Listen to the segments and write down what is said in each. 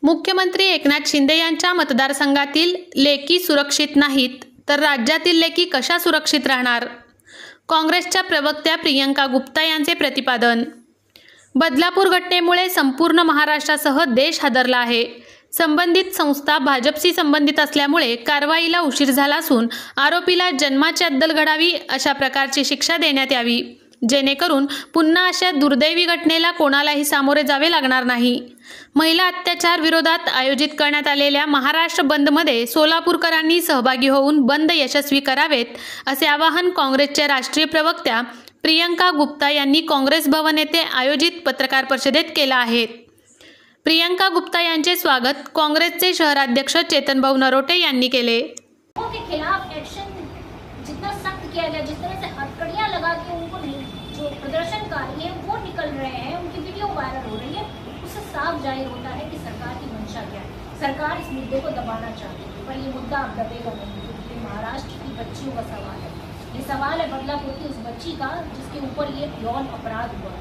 मुख्यमंत्री एकनाथ शिंदे यांच्या मतदारसंघातील लेकी सुरक्षित नाहीत तर राज्यातील लेकी कशा सुरक्षित राहणार? काँग्रेसच्या प्रवक्त्या प्रियंका गुप्ता यांचे प्रतिपादन. बदलापूर घटनेमुळे संपूर्ण महाराष्ट्रासह देश हादरला आहे. संबंधित संस्था भाजपशी संबंधित असल्यामुळे कारवाईला उशीर झाला असून आरोपीला जन्माची अद्दल घडावी अशा प्रकारची शिक्षा देण्यात यावी, जेणेकरून पुन्हा अशा दुर्दैवी घटनेला कोणालाही सामोरे जावे लागणार नाही. महिला अत्याचार विरोधात आयोजित करण्यात आलेल्या महाराष्ट्र बंदमध्ये सोलापूरकरांनी सहभागी होऊन बंद यशस्वी करावेत, असे आवाहन काँग्रेसच्या राष्ट्रीय प्रवक्त्या प्रियंका गुप्ता यांनी काँग्रेस भवन येथे आयोजित पत्रकार परिषदेत केलं आहे. प्रियंका गुप्ता यांचे स्वागत काँग्रेसचे शहराध्यक्ष चेतनभाऊ नरोटे यांनी केले. के खिलाफ एक्शन जितना सख्त किया गया, जिस तरह से हथकड़ियां लगा के उनको जो प्रदर्शनकारी हैं वो निकल रहे हैं, उनकी वीडियो वायरल हो रही है, उससे साफ जाहिर होता है कि सरकार की मंशा क्या है. सरकार इस मुद्दे को दबाना चाहती है, पर ये मुद्दा अब दबेगा नहीं, क्योंकि महाराष्ट्र की बच्चियों का सवाल है. ये सवाल है बदलापुर की उस बच्ची का जिसके ऊपर ये यौन अपराध हुआ.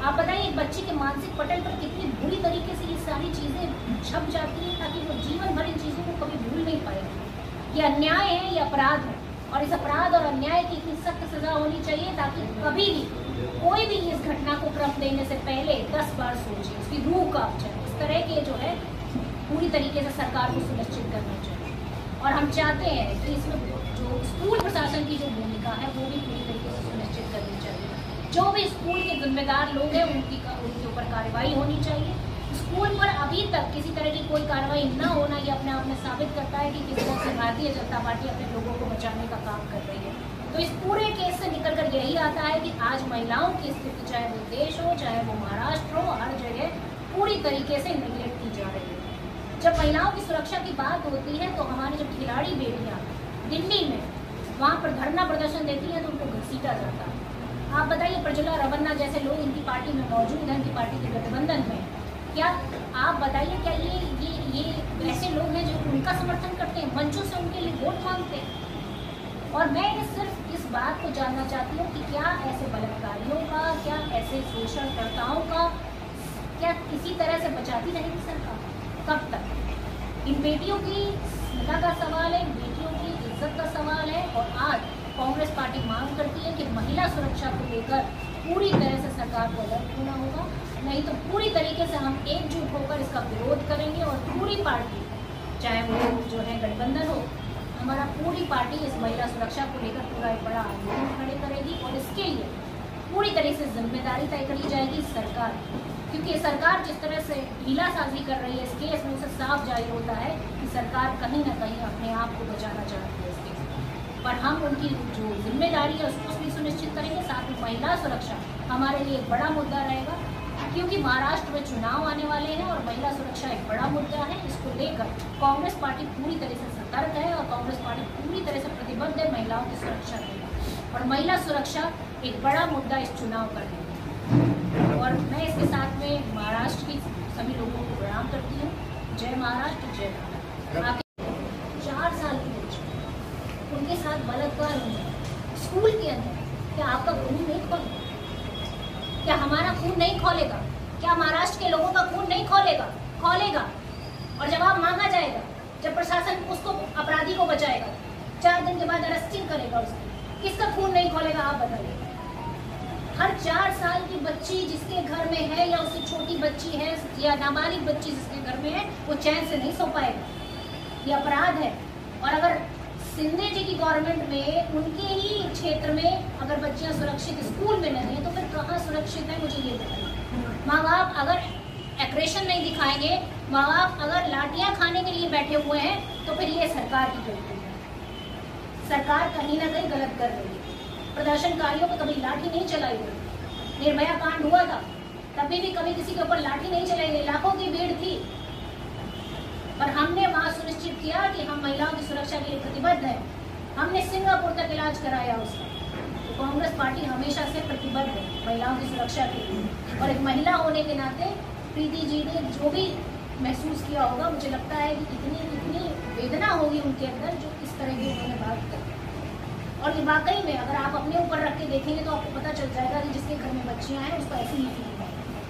आप बताइए, एक बच्ची के मानसिक पटल पर कितनी बुरी तरीके से ये सारी चीजें छप जाती हैं ताकि वो जीवन भर इन चीजों को कभी भूल नहीं पाएगी. ये अन्याय है, ये अपराध है, और इस अपराध और अन्याय की इतनी सख्त सजा होनी चाहिए ताकि कभी भी कोई भी इस घटना को क्रम देने से पहले 10 बार सोचे, उसकी रूह कांप जाए. इस तरह के जो है पूरी तरीके से सरकार को सुनिश्चित करना चाहिए. और हम चाहते हैं कि इसमें जो स्कूल प्रशासन की जो भूमिका है वो भी पूरी तरीके से सुनिश्चित करनी चाहिए. जो भी स्कूल के जिम्मेदार लोग हैं उनके ऊपर कार्रवाई होनी चाहिए. स्कूल पर अभी तक किसी तरह की कोई कार्रवाई न होना ये अपने आप में साबित करता है कि किस तरह से भारतीय जनता पार्टी अपने लोगों को बचाने का काम कर रही है. तो इस पूरे केस से निकलकर यही आता है कि आज महिलाओं की स्थिति, चाहे वो देश हो चाहे वो महाराष्ट्र हो, हर जगह पूरी तरीके से निगलेक्ट की जा रही है. जब महिलाओं की सुरक्षा की बात होती है तो हमारी जो खिलाड़ी बेटियाँ दिल्ली में वहाँ पर धरना प्रदर्शन देती हैं तो उनको घसीटा जाता है. आप बताइए, प्रज्वला रवन्ना जैसे लोग इनकी पार्टी में मौजूद हैं, इनकी पार्टी के गठबंधन में. क्या आप बताइए, क्या ये ऐसे लोग हैं जो उनका समर्थन करते हैं, मंचों से उनके लिए वोट मांगते हैं? और मैं सिर्फ इस बात को जानना चाहती हूँ कि क्या ऐसे बलात्कारियों का, क्या ऐसे शोषणकर्ताओं का क्या किसी तरह से बचाती रहेगी सरकार? कब तक? इन बेटियों की स्मिता का सवाल है, बेटियों की इज्जत का सवाल है. और आज कांग्रेस पार्टी मांग करती है कि महिला सुरक्षा को लेकर पूरी तरह से सरकार को अलर्ट होना होगा, नहीं तो पूरी तरीके से हम एकजुट होकर इसका विरोध करेंगे. और पूरी पार्टी, चाहे वो जो है गठबंधन हो, हमारा पूरी पार्टी इस महिला सुरक्षा को लेकर पूरा एक बड़ा आंदोलन खड़े करेगी. और इसके लिए पूरी तरह से जिम्मेदारी तय करी जाएगी सरकार, क्योंकि सरकार जिस तरह से ढीलासाजी कर रही है इस केस में, उसे साफ जाहिर होता है कि सरकार कहीं ना कहीं अपने आप को बचाना चाहती है इस केस में. पर हम उनकी जो जिम्मेदारी है उसको भी सुनिश्चित करेंगे. साथ में महिला सुरक्षा हमारे लिए एक बड़ा मुद्दा रहेगा, क्योंकि महाराष्ट्र में चुनाव आने वाले हैं और महिला सुरक्षा एक बड़ा मुद्दा है. इसको लेकर कांग्रेस पार्टी पूरी तरह से सतर्क है और कांग्रेस पार्टी पूरी तरह से प्रतिबद्ध है महिलाओं की सुरक्षा के लिए. और महिला सुरक्षा एक बड़ा मुद्दा इस चुनाव का है. और मैं इसके साथ में महाराष्ट्र की सभी लोगों को प्रणाम करती हूँ. जय महाराष्ट्र, जय भारत. 4 साल की बच्ची, उनके साथ बलात्कार हुआ स्कूल के अंदर. क्या आपका खून नहीं खोलेगा? क्या हमारा खून नहीं खोलेगा? क्या महाराष्ट्र के लोगों का खून नहीं खोलेगा? खोलेगा. और जवाब मांगा जाएगा जब प्रशासन उसको, अपराधी को बचाएगा. 4 दिन के बाद अरेस्टिंग करेगा उसको. किसका खून नहीं खोलेगा आप बताइए? हर 4 साल की बच्ची जिसके घर में है, या उससे छोटी बच्ची है या नाबालिग बच्ची जिसके घर में है, वो चैन से नहीं सो पाएगा. ये अपराध है. और अगर शिंदे जी की गवर्नमेंट में उनके ही क्षेत्र में अगर बच्चियां सुरक्षित स्कूल में नहीं है तो फिर कहाँ सुरक्षित है, मुझे ये बताइए. माँ बाप अगर एग्रेशन नहीं दिखाएंगे, माँ बाप अगर लाठियां खाने के लिए बैठे हुए हैं, तो फिर ये सरकार की गलती है. सरकार कहीं ना कहीं गलत कर रही है. प्रदर्शनकारियों पर कभी लाठी नहीं चलाई गई. निर्भया कांड हुआ था, तभी भी कभी किसी के ऊपर लाठी नहीं चलाई गई. लाखों की भीड़ थी, पर हमने वहाँ सुनिश्चित किया कि हम महिलाओं की सुरक्षा के लिए प्रतिबद्ध हैं. हमने सिंगापुर तक इलाज कराया उसका. तो कांग्रेस पार्टी हमेशा से प्रतिबद्ध है महिलाओं की सुरक्षा के लिए. और एक महिला होने के नाते प्रीति जी ने जो भी महसूस किया होगा, मुझे लगता है कि इतनी वेदना होगी उनके अंदर जो इस तरह की उन्होंने बात की. और ये वाकई में अगर आप अपने ऊपर रख के देखेंगे तो आपको पता चल जाएगा कि जिसके घर में बच्चियां हैं उसको ऐसी ही फीलिंग है.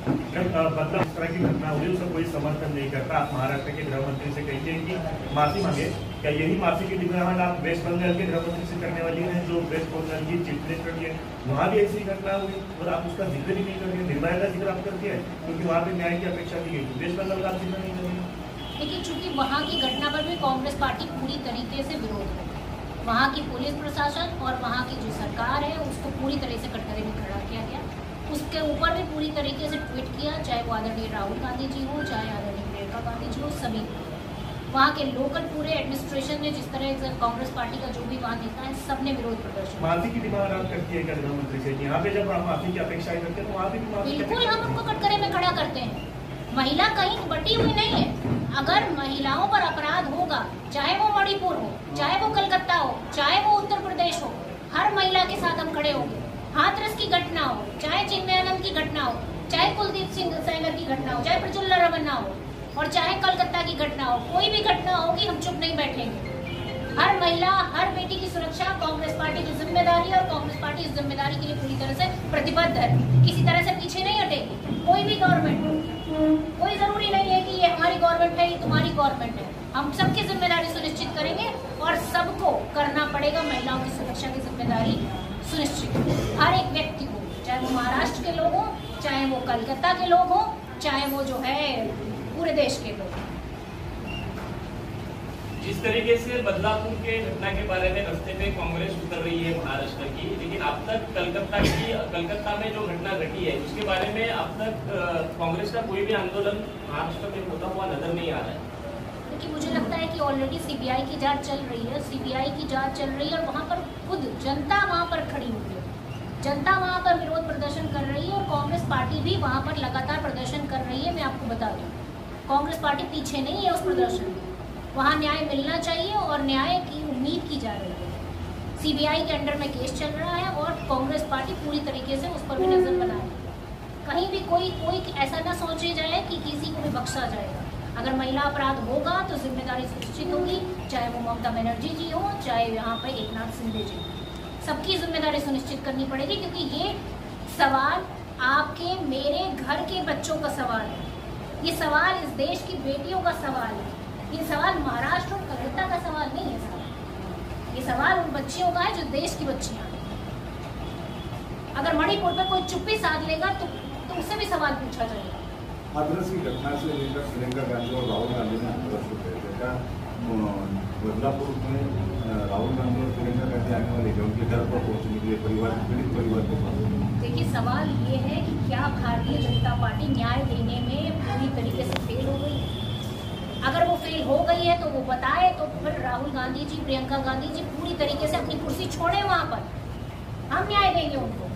मतलब इस तरह की घटना हुई उसका कोई समर्थन नहीं करता। आप महाराष्ट्र के गृह मंत्री से कहिए कि माफी मांगे। क्या यही माफी की डिमांड आप वेस्ट बंगाल के गृह मंत्री से करने वाली हैं, जो वेस्ट बंगाल की चीफ मिनिस्टर है? वहाँ भी ऐसी घटना हुई और आप उसका जिक्र ही नहीं कर रहे। निर्भया का जिक्र आप करते हैं क्योंकि वहाँ पे न्याय की अपेक्षा की गई, वेस्ट बंगाल का आप जिक्र नहीं कर रहे। लेकिन चूंकि वहाँ की घटना पर भी कांग्रेस पार्टी पूरी तरीके से विरोध है, वहाँ की पुलिस प्रशासन और वहाँ की जो सरकार है उसको पूरी तरह से कटघरे में खड़ा किया गया। उसके ऊपर भी पूरी तरीके से ट्वीट किया, चाहे वो आदरणीय राहुल गांधी जी हो, चाहे आदरणीय प्रियंका गांधी जी हो, सभी वहाँ के लोकल पूरे एडमिनिस्ट्रेशन ने, जिस तरह से कांग्रेस पार्टी का जो भी वहाँ नेता है, सबने विरोध प्रदर्शन। माफी की डिमांड आप करती है क्या गृहमंत्री से? यहाँ पे जब आप माफी की अपेक्षा करते हैं तो वहाँ पे भी माफी? बिल्कुल, हम उनको कटघरे में खड़ा करते हैं। महिला कहीं बटी हुई नहीं है। अगर महिलाओं पर अपराध होगा, चाहे वो मणिपुर हो, चाहे वो कलकत्ता हो, चाहे वो उत्तर प्रदेश हो, हर महिला के साथ हम खड़े होंगे। हाथरस की घटना हो, चाहे चिन्मयानंद की घटना हो, चाहे कुलदीप सिंह सेंगर की घटना हो, चाहे प्रज्वल रमन्ना हो, और चाहे कलकत्ता की घटना हो, कोई भी घटना होगी हम चुप नहीं बैठेंगे। हर महिला, हर बेटी की सुरक्षा कांग्रेस पार्टी की जिम्मेदारी है और कांग्रेस पार्टी इस जिम्मेदारी के लिए पूरी तरह से प्रतिबद्ध है। किसी तरह से पीछे नहीं हटेगी। कोई भी गवर्नमेंट हो, कोई जरूरी नहीं है कि ये हमारी गवर्नमेंट है, ये तुम्हारी गवर्नमेंट है। हम सबकी जिम्मेदारी सुनिश्चित करेंगे और सबको करना पड़ेगा महिलाओं की सुरक्षा की जिम्मेदारी सुनिश्चित। हर एक व्यक्ति को, चाहे वो महाराष्ट्र के लोग हों, चाहे वो कलकत्ता के लोग हों, चाहे वो जो है पूरे देश के लोग। जिस तरीके से बदलापुर के घटना के बारे में रास्ते पे कांग्रेस उतर रही है महाराष्ट्र की, लेकिन अब तक कलकत्ता में जो घटना घटी है उसके बारे में अब तक कांग्रेस का कोई भी आंदोलन महाराष्ट्र में होता हुआ नजर नहीं आ रहा है। क्योंकि मुझे लगता है कि ऑलरेडी सीबीआई की जांच चल रही है, सीबीआई की जांच चल रही है और वहाँ पर खुद जनता वहाँ पर खड़ी हुई है, जनता वहाँ पर विरोध प्रदर्शन कर रही है और कांग्रेस पार्टी भी वहाँ पर लगातार प्रदर्शन कर रही है। मैं आपको बता दूँ, कांग्रेस पार्टी पीछे नहीं है उस प्रदर्शन में। वहाँ न्याय मिलना चाहिए और न्याय की उम्मीद की जा रही है। सीबीआई के अंडर में केस चल रहा है और कांग्रेस पार्टी पूरी तरीके से उस पर भी नजर बनाए। कहीं भी कोई ऐसा ना सोचे जाए कि किसी को भी बख्शा जाएगा। अगर महिला अपराध होगा तो जिम्मेदारी सुनिश्चित होगी, चाहे वो ममता बनर्जी जी हो, चाहे यहाँ पर एकनाथ शिंदे जी, सबकी जिम्मेदारी सुनिश्चित करनी पड़ेगी। क्योंकि ये सवाल आपके मेरे घर के बच्चों का सवाल है, ये सवाल इस देश की बेटियों का सवाल है, ये सवाल महाराष्ट्र और कलकत्ता का सवाल नहीं है साहब। ये सवाल उन बच्चियों का है जो देश की बच्चियां हैं। अगर मणिपुर पर कोई चुप्पी साध लेगा तो उससे भी सवाल पूछा जाएगा। हाथरस की घटना से लेकर प्रियंका गांधी और राहुल गांधी ने हाथरस को कहे थे, क्या बदलापुर में राहुल गांधी और प्रियंका गांधी आने वाले हैं उनके घर पर पहुंचने के लिए पीड़ित परिवार के पास? देखिए, सवाल ये है कि क्या भारतीय जनता पार्टी न्याय देने में पूरी तरीके से फेल हो गई है? अगर वो फेल हो गई है तो वो बताए, तो फिर राहुल गांधी जी, प्रियंका गांधी जी पूरी तरीके से अपनी कुर्सी छोड़े वहाँ पर, हम न्याय देंगे उनको।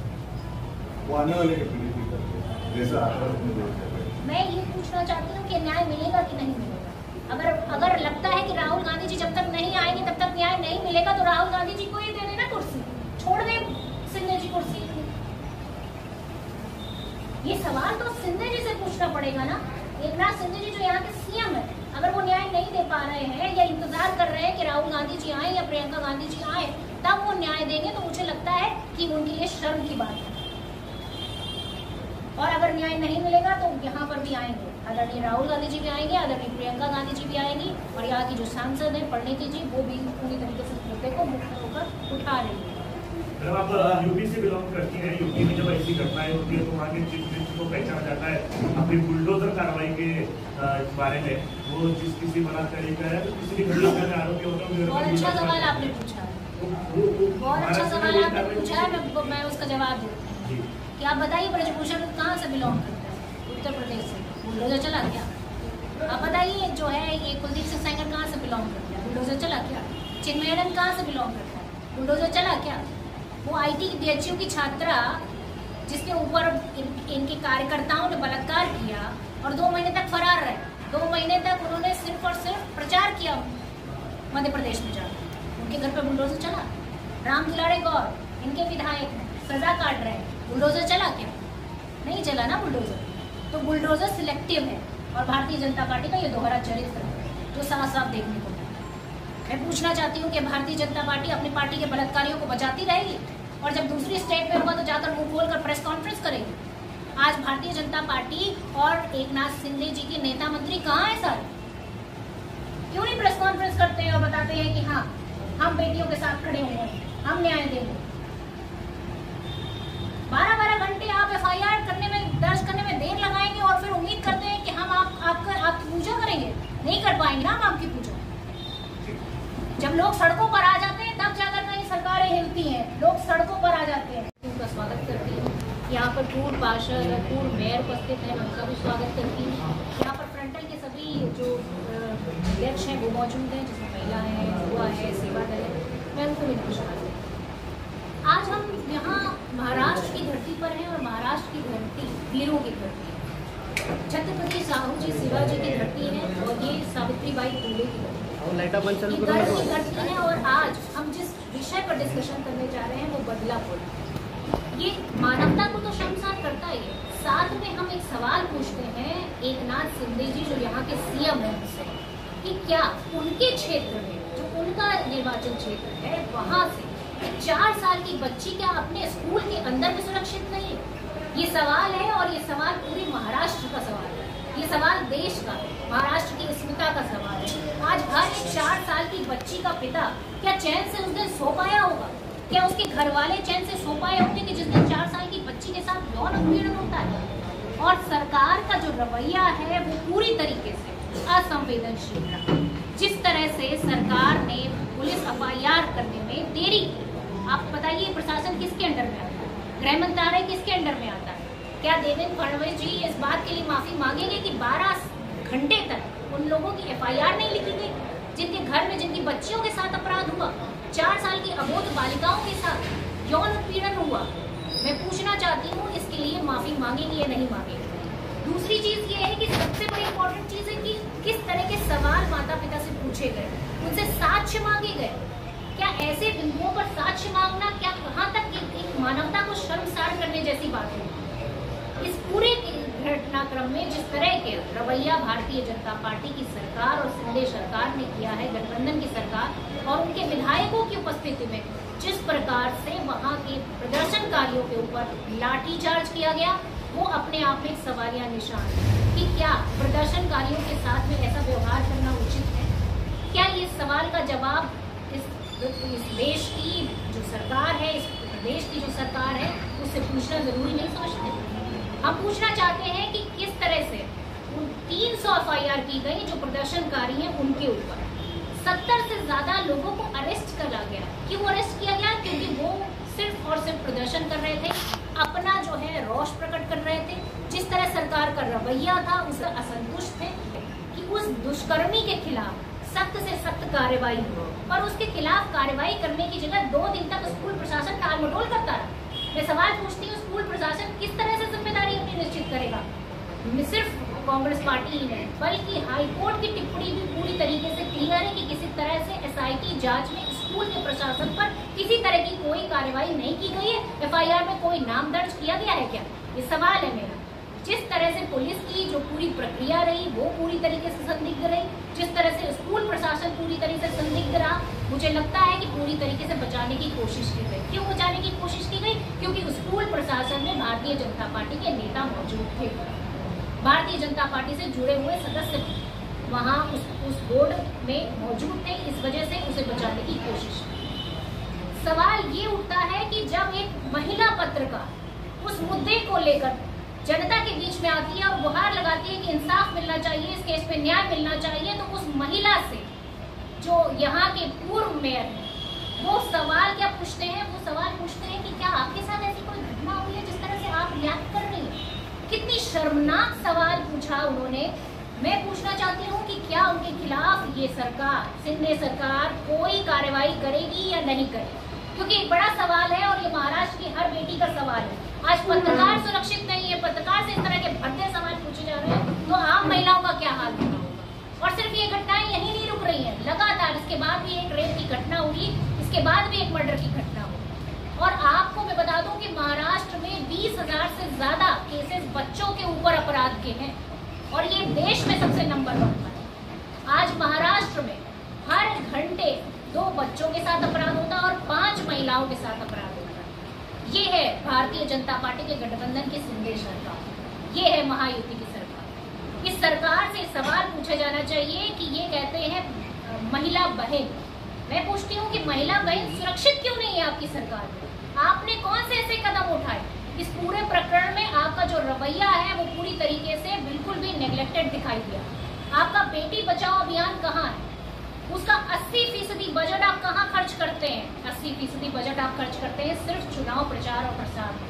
वो आने वाले के पीड़ित भी करते हैं, जैसा हाथरस में जो है। मैं ये पूछना चाहती हूँ कि न्याय मिलेगा कि नहीं मिलेगा? अगर लगता है कि राहुल गांधी जी जब तक नहीं आएंगे तब तक न्याय नहीं मिलेगा तो राहुल गांधी जी को ही दे देना कुर्सी, छोड़ दे शिंदे जी कुर्सी। ये सवाल तो शिंदे जी से पूछना पड़ेगा ना। एकनाथ शिंदे जी जो यहाँ के सीएम है, अगर वो न्याय नहीं दे पा रहे हैं या इंतजार कर रहे हैं कि राहुल गांधी जी आए या प्रियंका गांधी जी आए तब वो न्याय देंगे, तो मुझे लगता है कि उनके लिए शर्म की बात है। और अगर न्याय नहीं मिलेगा तो यहाँ पर भी आएंगे, आदरणीय राहुल गांधी जी भी आएंगे, आदरणीय प्रियंका गांधी जी भी आएंगी और यहाँ की जो सांसद है परिणीति जी, वो भी पूरी तरीके से मुद्दे को मुक्त होकर उठा रही है। जब आप यूपी से बिलोंग करती हैं, यूपी में जब ऐसी घटनाएं होती है तो वहाँ के चीफ मिनिस्टर को पहचाना जाता है अपनी बुलडोजर कार्रवाई के बारे में। वो जिस किसी बलात्कारी का है तो किसी भी घटना में आरोपी होता है। बहुत अच्छा सवाल आपने पूछा है, बहुत अच्छा सवाल आपने पूछा है, मैं उसका जवाब देती हूँ कि आप बताइए ब्रजभूषण कहाँ से बिलोंग करता है? उत्तर प्रदेश से। बुलडोजर चला क्या? आप बताइए जो है ये कुलदीप सिंह सेंगर कहाँ से बिलोंग करता है? बुलडोजर चला क्या? चिन्मयानंद कहाँ से बिलोंग करता है? बुलडोजर चला क्या? वो IT BHU की छात्रा जिसके ऊपर इनके कार्यकर्ताओं ने बलात्कार किया और 2 महीने तक फरार रहे, 2 महीने तक उन्होंने सिर्फ और सिर्फ प्रचार किया मध्य प्रदेश में जाकर, उनके घर पर बुलडोजर चला। राम दुलारे गौर इनके विधायक हैं, सजा काट रहे हैं, बुलडोजर चला क्या? नहीं चला ना बुलडोजर। तो बुलडोजर सिलेक्टिव है और भारतीय जनता पार्टी का ये दोहरा चरित्र है जो साफ साफ देखने को मिला। मैं पूछना चाहती हूँ कि भारतीय जनता पार्टी अपनी पार्टी के बलात्कारियों को बचाती रहेगी और जब दूसरी स्टेट में होगा तो जाकर मुंह खोलकर प्रेस कॉन्फ्रेंस करेगी? आज भारतीय जनता पार्टी और एकनाथ शिंदे जी के नेता मंत्री कहाँ है सर? क्यों नहीं प्रेस कॉन्फ्रेंस करते हैं और बताते हैं कि हाँ हम बेटियों के साथ खड़े हुए हैं, हम न्याय देंगे। 12-12 घंटे आप FIR दर्ज करने में देर लगाएंगे और फिर उम्मीद करते हैं कि हम आपकी पूजा करेंगे। नहीं कर पाएंगे ना हम आपकी पूजा। जब लोग सड़कों पर आ जाते हैं तब जाकर कहीं सरकारें हिलती हैं, लोग सड़कों पर आ जाते हैं। उनका स्वागत करती हूँ। यहाँ पर पूर्व पार्षद और पूर्व मेयर उपस्थित हैं, उनका भी स्वागत करती हूँ। यहाँ पर फ्रंटल के सभी जो अध्यक्ष हैं वो मौजूद हैं, जिसमें महिला है, युवा है, सेवा दल है, मैं उनको भी नमस्कार करती हूँ। आज हम यहाँ महाराष्ट्र की धरती पर हैं और महाराष्ट्र की धरती वीरों की धरती है। छत्रपति साहू जी शिवाजी की धरती है और ये सावित्रीबाई फुले की धरती है। ये गर्व की धरती है और आज हम जिस विषय पर डिस्कशन करने जा रहे हैं वो बदलापुर। ये मानवता को तो शर्मसार करता ही है। साथ में हम एक सवाल पूछते हैं एकनाथ शिंदे जी जो यहाँ के CM हैं उनसे कि क्या उनके क्षेत्र में जो उनका निर्वाचन क्षेत्र है वहाँ से 4 साल की बच्ची क्या अपने स्कूल के अंदर में सुरक्षित नहीं है? ये सवाल है और ये सवाल पूरे महाराष्ट्र का सवाल है। ये सवाल देश का, महाराष्ट्र की अस्मिता का सवाल है। आज हर एक 4 साल की बच्ची का पिता क्या चैन से उस दिन सो पाया होगा? क्या उसके घर वाले चैन से सो पाए होंगे कि जिस दिन 4 साल की बच्ची के साथ यौन उत्पीड़न होता है? और सरकार का जो रवैया है वो पूरी तरीके से असंवेदनशील रहा। जिस तरह से सरकार ने पुलिस FIR करने में देरी की, आप बताइए प्रशासन किसके अंडर में आता है? गृह मंत्रालय किसके अंडर में आता है? क्या देवेंद्र फडणवीस जी इस बात के लिए माफी मांगेंगे कि 12 घंटे तक उन लोगों की FIR नहीं लिखी गई जिनके घर में जिनकी बच्चियों के साथ अपराध हुआ, 4 साल की अबोध बालिकाओं के साथ यौन उत्पीड़न हुआ? मैं पूछना चाहती हूँ इसके लिए माफी मांगेंगे या नहीं मांगेंगे। दूसरी चीज ये है कि सबसे बड़ी इंपॉर्टेंट चीज है कि किस तरह के सवाल माता पिता से पूछे गए, उनसे साक्ष्य मांगे गए। क्या ऐसे बिंदुओं पर साक्ष्य मांगना क्या कहाँ तक एक मानवता को शर्मसार करने जैसी बात है? इस पूरे घटनाक्रम में जिस तरह के रवैया भारतीय जनता पार्टी की सरकार और शिंदे सरकार ने किया है, गठबंधन की सरकार और उनके विधायकों की उपस्थिति में जिस प्रकार से वहां के प्रदर्शनकारियों के ऊपर लाठीचार्ज किया गया, वो अपने आप में एक सवालिया निशान है कि क्या प्रदर्शनकारियों के साथ में ऐसा व्यवहार करना उचित है? क्या ये सवाल का जवाब इस देश की जो सरकार है, इस प्रदेश की जो सरकार है, उससे पूछना जरूरी नहीं समझते? हम पूछना चाहते हैं कि किस तरह से उन 300 FIR की गई जो प्रदर्शनकारी हैं उनके ऊपर 70 से ज्यादा लोगों को अरेस्ट करा गया। क्यों अरेस्ट किया गया? क्योंकि वो सिर्फ और सिर्फ प्रदर्शन कर रहे थे, अपना जो है रोष प्रकट कर रहे थे। जिस तरह सरकार का रवैया था उससे असंतुष्ट थे कि उस दुष्कर्मी के खिलाफ सख्त से सख्त कार्रवाई हो, पर उसके खिलाफ कार्रवाई करने की जगह 2 दिन तक स्कूल प्रशासन टालमटोल करता रहा। मैं सवाल पूछती हूँ, स्कूल प्रशासन किस तरह से जिम्मेदारी अपनी निश्चित करेगा? सिर्फ कांग्रेस पार्टी ही नहीं बल्कि हाईकोर्ट की टिप्पणी भी पूरी तरीके से क्लियर है कि किसी तरह से SIT जांच में स्कूल के प्रशासन पर किसी तरह की कोई कार्रवाई नहीं की गई है। FIR में कोई नाम दर्ज किया गया है क्या? ये सवाल है मेरा। जिस तरह से पुलिस की जो पूरी प्रक्रिया रही वो पूरी तरीके से संदिग्ध रही, जिस तरह से स्कूल प्रशासन पूरी तरीके से संदिग्ध रहा, मुझे लगता है कि पूरी तरीके से बचाने की कोशिश की गई। क्यों बचाने की कोशिश की गई? क्योंकि स्कूल प्रशासन में भारतीय जनता पार्टी के नेता मौजूद थे, भारतीय जनता पार्टी से जुड़े हुए सदस्य वहाँ उस बोर्ड में मौजूद थे, इस वजह से उसे बचाने की कोशिश की। सवाल ये उठता है कि जब एक महिला पत्रकार उस मुद्दे को लेकर जनता के बीच में आती है और गुहार लगाती है कि इंसाफ मिलना चाहिए, इस केस पे न्याय मिलना चाहिए, तो उस महिला से जो यहाँ के पूर्व मेयर हैं वो सवाल क्या पूछते हैं? वो सवाल पूछते हैं कि क्या आपके साथ ऐसी कोई घटना हुई है जिस तरह से आप रिएक्ट कर रही हैं? कितनी शर्मनाक सवाल पूछा उन्होंने। मैं पूछना चाहती हूँ कि क्या उनके खिलाफ ये सरकार, शिंदे सरकार कोई कार्रवाई करेगी या नहीं करेगी? क्योंकि एक बड़ा सवाल है और ये महाराष्ट्र की हर बेटी का सवाल है। आज पत्रकार सुरक्षित नहीं है, पत्रकार से इस तरह के भद्दे सवाल पूछे जा रहे हैं, तो आम महिलाओं का क्या हाल होगा? और सिर्फ ये घटनाएं यही नहीं रुक रही हैं, लगातार इसके बाद भी एक रेप की घटना हुई, इसके बाद भी एक मर्डर की घटना हुई। और आपको मैं बता दूं कि महाराष्ट्र में 20,000 से ज्यादा केसेस बच्चों के ऊपर अपराध के हैं और ये देश में सबसे नंबर 1 पर है। आज महाराष्ट्र में हर घंटे 2 बच्चों के साथ अपराध होता है और 5 महिलाओं के साथ अपराध होता है। ये है भारतीय जनता पार्टी के गठबंधन की शिंदे सरकार। ये है महायुति की सरकार। इस सरकार से सवाल पूछा जाना चाहिए कि ये कहते हैं महिला बहन, मैं पूछती हूँ कि महिला बहन सुरक्षित क्यों नहीं है आपकी सरकार में? आपने कौन से ऐसे कदम उठाए? इस पूरे प्रकरण में आपका जो रवैया है वो पूरी तरीके से बिल्कुल भी नेग्लेक्टेड दिखाई दिया। आपका बेटी बचाओ अभियान कहाँ है? उसका 80% बजट आप कहाँ खर्च करते हैं? 80% बजट आप खर्च करते हैं सिर्फ चुनाव प्रचार और प्रसार में,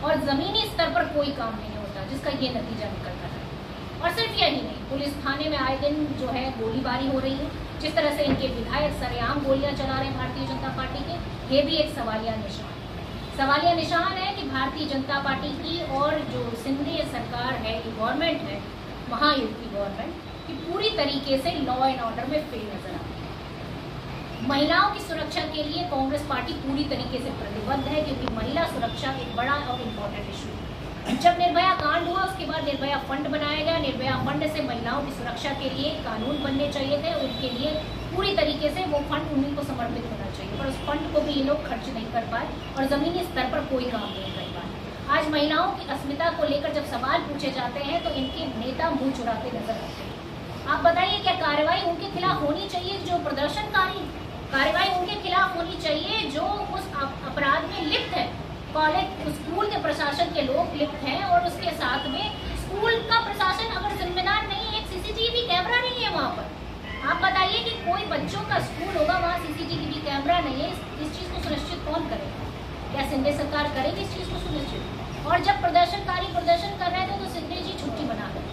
और जमीनी स्तर पर कोई काम नहीं होता, जिसका ये नतीजा निकलता है। और सिर्फ यही नहीं, पुलिस थाने में आए दिन जो है गोलीबारी हो रही है, जिस तरह से इनके विधायक सरेआम गोलियां चला रहे हैं भारतीय जनता पार्टी के, ये भी एक सवालिया निशान है। सवालिया निशान है कि भारतीय जनता पार्टी की और जो सिंधिया सरकार है, ये गवर्नमेंट है, महायुति गवर्नमेंट, कि पूरी तरीके से लॉ एंड ऑर्डर में फेल नजर आती है। महिलाओं की सुरक्षा के लिए कांग्रेस पार्टी पूरी तरीके से प्रतिबद्ध है, क्योंकि महिला सुरक्षा एक बड़ा और इम्पोर्टेंट इशू है। जब निर्भया कांड हुआ उसके बाद निर्भया फंड बनाया गया। निर्भया फंड से महिलाओं की सुरक्षा के लिए कानून बनने चाहिए थे, उनके लिए पूरी तरीके से वो फंड उन्हीं को समर्पित होना चाहिए, पर उस फंड को भी ये लोग खर्च नहीं कर पाए और जमीनी स्तर पर कोई काम नहीं कर पाए। आज महिलाओं की अस्मिता को लेकर जब सवाल पूछे जाते हैं तो इनके नेता मुंह चुराते नजर आते हैं। आप बताइए, क्या कार्रवाई उनके खिलाफ होनी चाहिए जो प्रदर्शनकारी? कार्रवाई उनके खिलाफ होनी चाहिए जो उस अपराध में लिप्त है। कॉलेज स्कूल के प्रशासन के लोग लिप्त हैं, और उसके साथ में स्कूल का प्रशासन अगर जिम्मेदार नहीं है, एक सीसीटीवी कैमरा नहीं है वहाँ पर। आप बताइए कि कोई बच्चों का स्कूल होगा, वहाँ सीसीटीवी कैमरा नहीं है, इस चीज़ को सुनिश्चित कौन करेगा? क्या सिंधे सरकार करेगी इस चीज़ को सुनिश्चित? और जब प्रदर्शनकारी प्रदर्शन कर रहे थे तो सिंधे जी छुट्टी बना दें।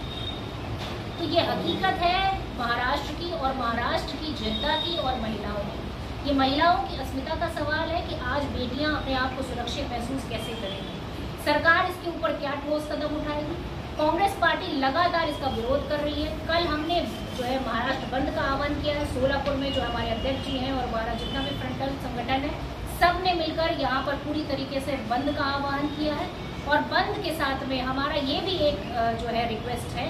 तो ये हकीकत है महाराष्ट्र की, और महाराष्ट्र की जनता की और महिलाओं की। ये महिलाओं की अस्मिता का सवाल है कि आज बेटियां अपने आप को सुरक्षित महसूस कैसे करेंगी। सरकार इसके ऊपर क्या ठोस कदम उठाएगी? कांग्रेस पार्टी लगातार इसका विरोध कर रही है। कल हमने जो है महाराष्ट्र बंद का आह्वान किया है। सोलापुर में जो हमारे अध्यक्ष जी हैं और हमारा जितना भी फ्रंटल संगठन है, सब ने मिलकर यहाँ पर पूरी तरीके से बंद का आह्वान किया है। और बंद के साथ में हमारा ये भी एक जो है रिक्वेस्ट है